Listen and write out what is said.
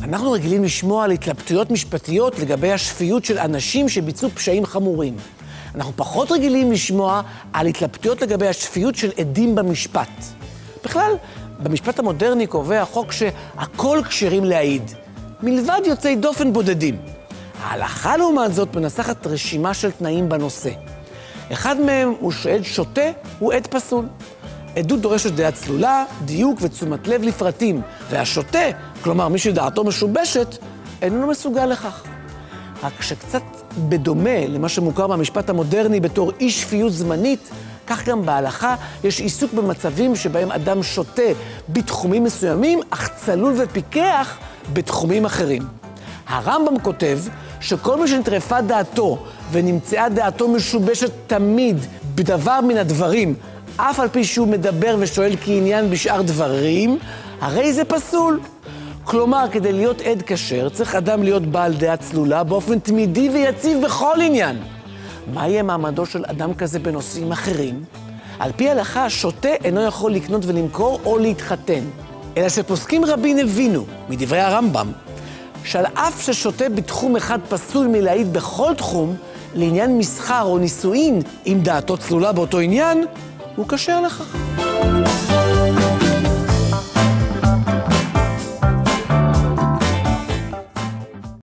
אנחנו רגילים לשמוע על התלבטויות משפטיות לגבי השפיות של אנשים שביצעו פשעים חמורים. אנחנו פחות רגילים לשמוע על התלבטויות לגבי השפיות של עדים במשפט. בכלל, במשפט המודרני קובע החוק שהכל כשרים להעיד, מלבד יוצאי דופן בודדים. ההלכה לעומת זאת מנסחת רשימה של תנאים בנושא. אחד מהם הוא שעד שוטה הוא עד פסול. עדות דורשת דעה צלולה, דיוק ותשומת לב לפרטים, והשוטה, כלומר מי שדעתו משובשת, אינו מסוגל לכך. רק שקצת בדומה למה שמוכר במשפט המודרני בתור אי שפיות זמנית, כך גם בהלכה יש עיסוק במצבים שבהם אדם שוטה בתחומים מסוימים, אך צלול ופיקח בתחומים אחרים. הרמב"ם כותב שכל מי שנטרפה דעתו ונמצאה דעתו משובשת תמיד בדבר מן הדברים, אף על פי שהוא מדבר ושואל כעניין בשאר דברים, הרי זה פסול. כלומר, כדי להיות עד כשר, צריך אדם להיות בעל דעה צלולה באופן תמידי ויציב בכל עניין. מה יהיה מעמדו של אדם כזה בנושאים אחרים? על פי ההלכה, שוטה אינו יכול לקנות ולמכור או להתחתן. אלא שפוסקים רבים הבינו, מדברי הרמב"ם, שעל אף ששוטה בתחום אחד פסול מלהעיד בכל תחום, לעניין מסחר או נישואין, אם דעתו צלולה באותו עניין, הוא כשר לכך.